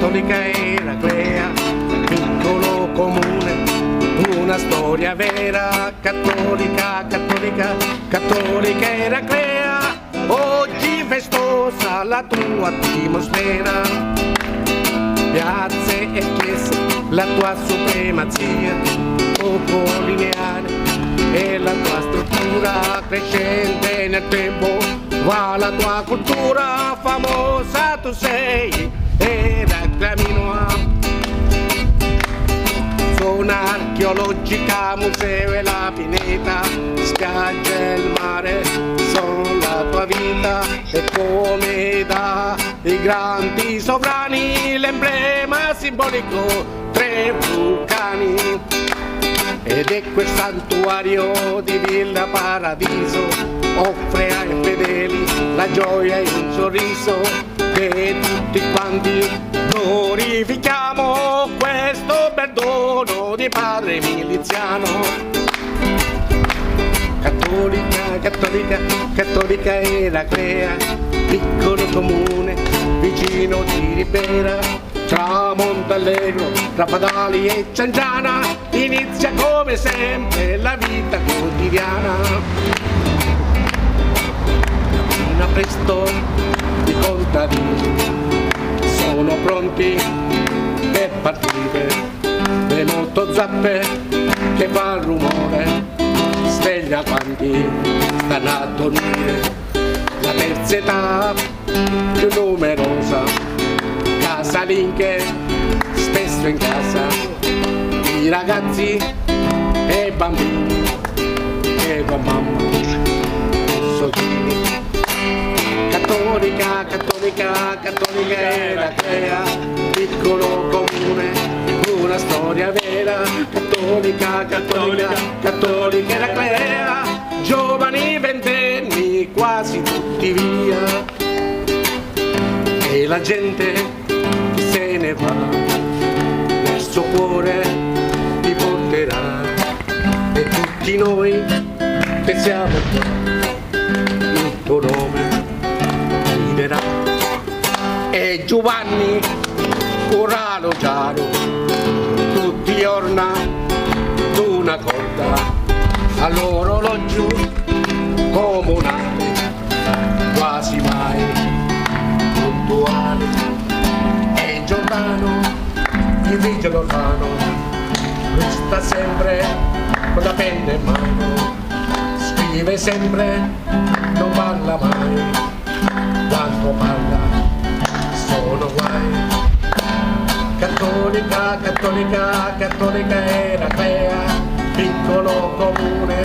Cattolica Eraclea, piccolo comune, una storia vera. Cattolica, cattolica, cattolica Eraclea, oggi festosa la tua atmosfera. Piazze e chiese, la tua supremazia, poco lineare, e la tua struttura crescente nel tempo, va la tua cultura famosa, tu sei Eraclea Minoa. Zona archeologica, museo e la pineta, spiaggia e il mare sono la tua vita, e come dai grandi sovrani l'emblema simbolico, 3 vulcani. Ed è quel santuario di Villa Paradiso, offre ai fedeli la gioia e il sorriso, che tutti quanti glorifichiamo questo bel dono di padre miliziano. Cattolica, cattolica, cattolica Eraclea, piccolo comune, vicino di Ribera, tra Montallegro, tra Padali e Cianciana, inizia come sempre la vita quotidiana. Mattina presto i contadini sono pronti per partire, le motozappe che fa rumore, sveglia quanti stanno a dormire. La terza età più numerosa, casalinghe spesso in casa, i ragazzi e i bambini che con mamma sottili. Cattolica, cattolica, cattolica Eraclea, piccolo comune, una storia vera. Cattolica, cattolica, cattolica Eraclea, giovani ventenni quasi tutti via, e la gente se ne va, nel suo cuore ti porterà, e tutti noi che siamo qua, il tuo nome guiderà. E Giovanni Corralo Giaro, tutti orna d'una corda, all'orologio comunale, quasi mai puntuale. E Giordano, il vigile urbano, resta sempre con la penna in mano, scrive sempre, non parla mai, quando parla sono guai. Cattolica, cattolica, cattolica Eraclea, piccolo comune,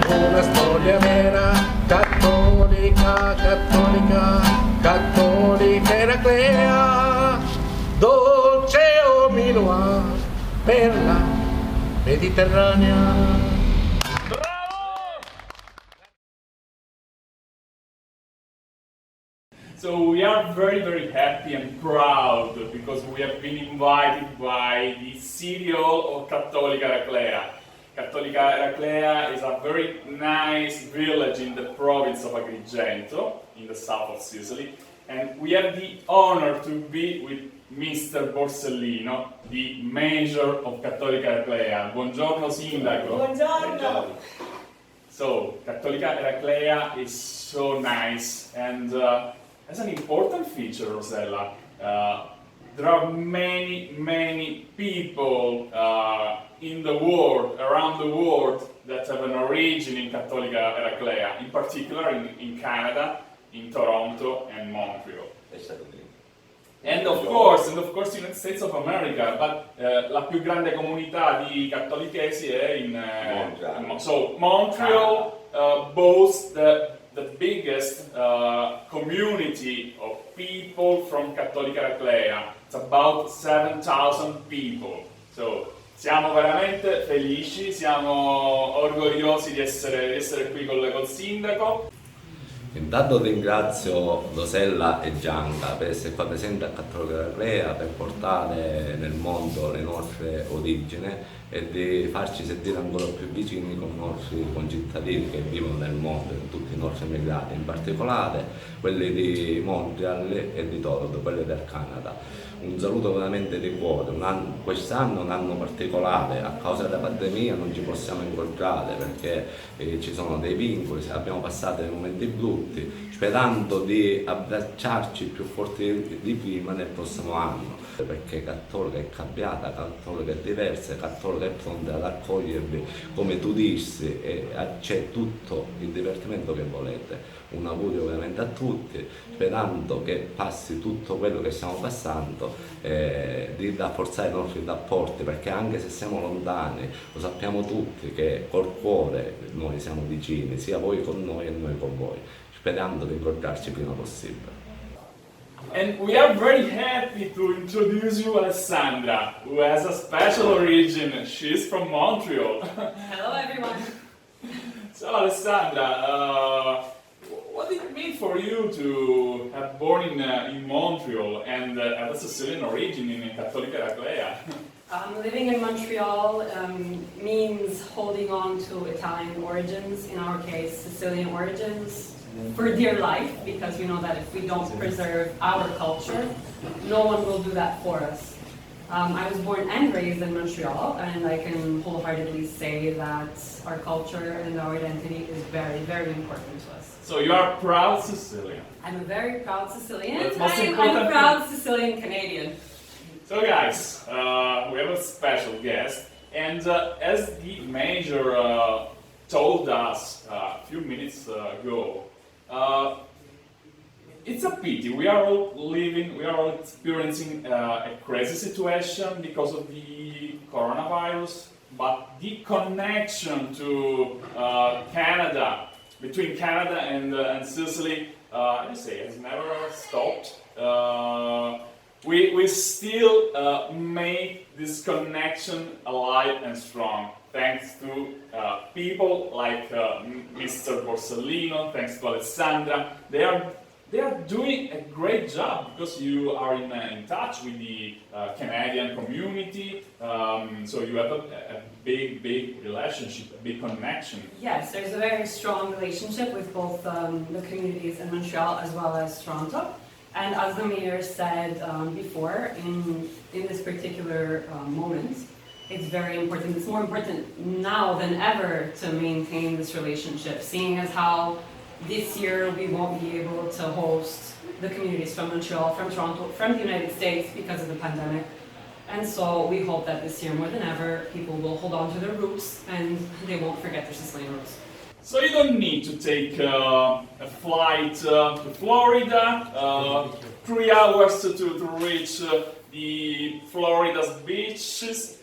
una storia vera. Cattolica, cattolica, cattolica Eraclea, dolce ominoa per la Mediterranea. So we are very, very happy and proud because we have been invited by the City Hall of Cattolica Eraclea. Cattolica Eraclea is a very nice village in the province of Agrigento, in the south of Sicily, and we have the honor to be with Mr. Borsellino, the mayor of Cattolica Eraclea. Buongiorno Sindaco. Buongiorno. So, Cattolica Eraclea is so nice, and as an important feature, Rosella, there are many people in the world, around the world, that have an origin in Cattolica Eraclea, in particular in Canada, in Toronto and Montreal. And of course, United States of America, but la più grande comunità di cattolichesi è in Montreal. So Montreal boasts the biggest community of people from Cattolica Eraclea. It's about 7,000 people. So siamo veramente felici, siamo orgogliosi di essere qui col sindaco. Intanto ringrazio Rosella e Gianca per essere qua presente a Cattolica Eraclea, per portare nel mondo le nostre origini e di farci sentire ancora più vicini con i nostri concittadini che vivono nel mondo, tutti i nostri emigrati, in particolare quelli di Montreal e di Toronto, quelli del Canada. Un saluto veramente di cuore. Quest'anno è un anno particolare, a causa della pandemia non ci possiamo incontrare perché ci sono dei vincoli, abbiamo passato dei momenti brutti, sperando di abbracciarci più forti di prima nel prossimo anno, perché Cattolica è cambiata, Cattolica è diversa, Cattolica è pronta ad accogliervi come turisti e c'è tutto il divertimento che volete. Un augurio veramente a tutti, sperando che passi tutto quello che stiamo passando, di rafforzare i nostri rapporti, perché anche se siamo lontani, lo sappiamo tutti che col cuore noi siamo vicini, sia voi con noi e noi con voi, sperando di incontrarci il prima possibile. And we are very happy to introduce you Alessandra, who has a special origin. She's from Montreal. Hello, everyone. So Alessandra, what did it mean for you to have born in Montreal and have a Sicilian origin in Cattolica Eraclea? Living in Montreal means holding on to Italian origins, in our case Sicilian origins, for dear life, because we know that if we don't preserve our culture, no one will do that for us. I was born and raised in Montreal, and I can wholeheartedly say that our culture and our identity is very, very important to us. So you are proud Sicilian. I'm a very proud Sicilian. That's most I'm important a proud Sicilian Canadian. So guys, we have a special guest, and as the manager told us a few minutes ago, it's a pity. We are all experiencing a crazy situation because of the coronavirus, but the connection to Canada, between Canada and Sicily, I would say has never stopped. We still make this connection alive and strong, thanks to people like Mr. Borsellino, thanks to Alessandra. They are doing a great job because you are in touch with the Canadian community, so you have a big relationship, a big connection. Yes, there's a very strong relationship with both the communities in Montreal as well as Toronto. And as the mayor said before, in this particular moment, it's very important. It's more important now than ever to maintain this relationship, seeing as how this year we won't be able to host the communities from Montreal, from Toronto, from the United States because of the pandemic. And so we hope that this year more than ever, people will hold on to their roots and they won't forget their Sicilian roots. So you don't need to take a flight to Florida, 3 hours to reach the Florida's beaches.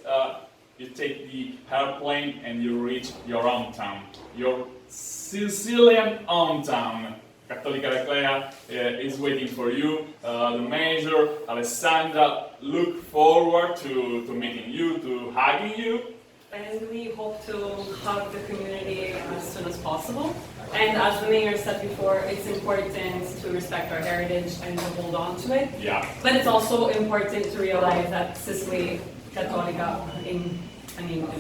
You take the airplane and you reach your hometown, your Sicilian hometown. Cattolica Eraclea is waiting for you. The mayor, Alessandra, look forward to meeting you, to hugging you. And we hope to hug the community as soon as possible. And as the mayor said before, it's important to respect our heritage and to hold on to it. Yeah. But it's also important to realize that Sicily Cattolica,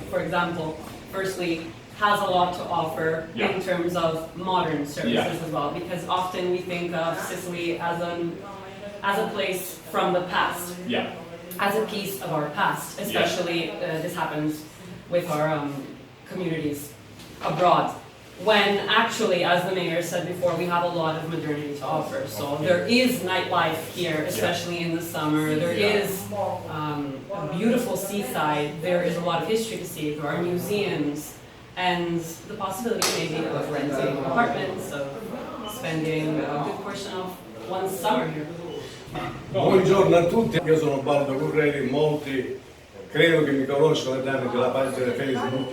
for example, firstly, has a lot to offer in terms of modern services as well. Because often we think of Sicily as a place from the past, as a piece of our past. Especially this happens with our communities abroad, when actually, as the mayor said before, we have a lot of modernity to offer. So there is nightlife here, especially in the summer. There is a beautiful seaside. There is a lot of history to see. There are museums, and the possibility maybe of renting apartments, of spending a good portion of one's summer here. Buongiorno a tutti, io sono Baldo Curreri, molti credo che mi conoscono tramite la pagina Facebook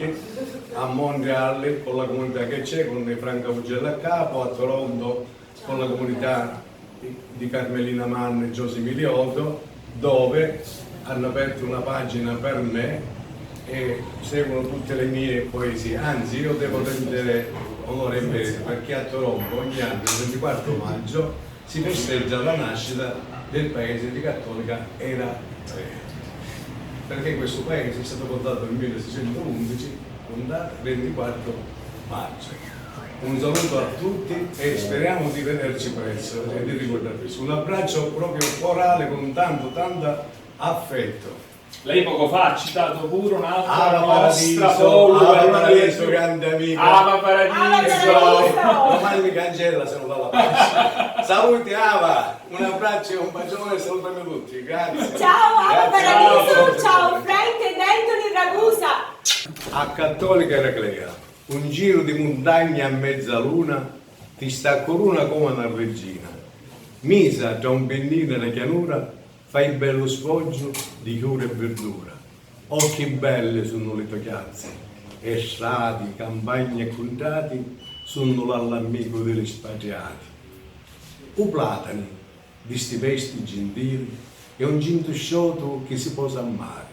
a Montreal con la comunità che c'è, con Franca Ugella a capo, a Toronto con la comunità di Carmelina Mann e Giosy Miliotto, dove hanno aperto una pagina per me e seguono tutte le mie poesie. Anzi, io devo rendere onore e merito perché a Toronto ogni anno, il 24 maggio, si festeggia la nascita del paese di Cattolica Eraclea. perché questo paese è stato fondato nel 1611, con data 24 maggio. Un saluto a tutti e speriamo di vederci presto e di ricordarvi. Un abbraccio proprio corale con tanto affetto. Lei poco fa ha citato pure un'altra Ava nostra Paradiso, follower, Ava una Paradiso, delle- grande amica. Ava Paradiso! Domani mi cancella se non va la pace. Saluti Ava, un abbraccio e un bacione e salutami tutti, grazie. Ciao Ava Grazie. Paradiso, ciao Frank ed Anthony Ragusa. A Cattolica Eraclea, un giro di montagna a mezzaluna, ti sta corona come una regina. Misa tra un pennino e la chianura, fai bello sfoggio di cura e verdura. Occhi belli sono le tue chiazze, e strati, campagne e contati sono l'all'amico degli spatriati. O platani, di sti vesti gentili, e un ginto sciotto che si posa amare.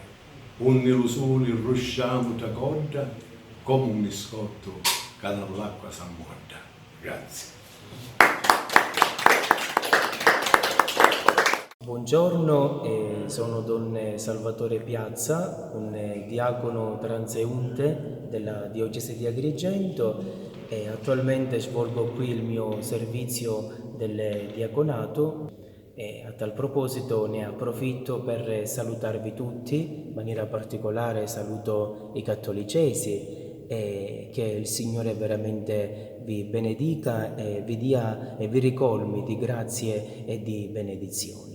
Un nello sole rusciamo tra codda, come un biscotto che nell'acqua s'ammorda. Grazie. Buongiorno, sono Don Salvatore Piazza, un diacono transeunte della diocesi di Agrigento e attualmente svolgo qui il mio servizio del diaconato e a tal proposito ne approfitto per salutarvi tutti, in maniera particolare saluto i cattolicesi e che il Signore veramente vi benedica e vi dia e vi ricolmi di grazie e di benedizioni.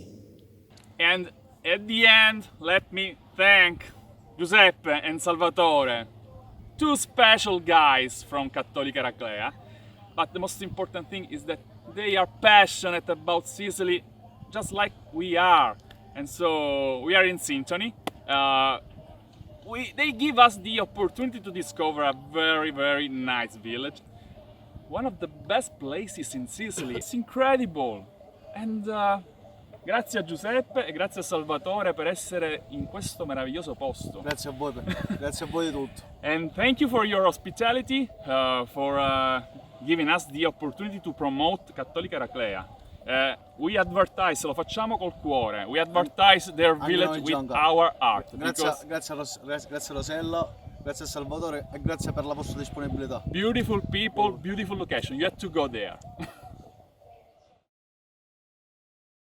And at the end, let me thank Giuseppe and Salvatore, two special guys from Cattolica Eraclea. But the most important thing is that they are passionate about Sicily just like we are. And so we are in synchrony. They give us the opportunity to discover a very, very nice village. One of the best places in Sicily. It's incredible. And grazie a Giuseppe e grazie a Salvatore per essere in questo meraviglioso posto. Grazie a voi, grazie a voi di tutto. And thank you for your hospitality, for giving us the opportunity to promote Cattolica Eraclea. We advertise, lo facciamo col cuore, we advertise their village with our art. Grazie a Rosella, grazie a Salvatore e grazie per la vostra disponibilità. Beautiful people, beautiful location, you have to go there.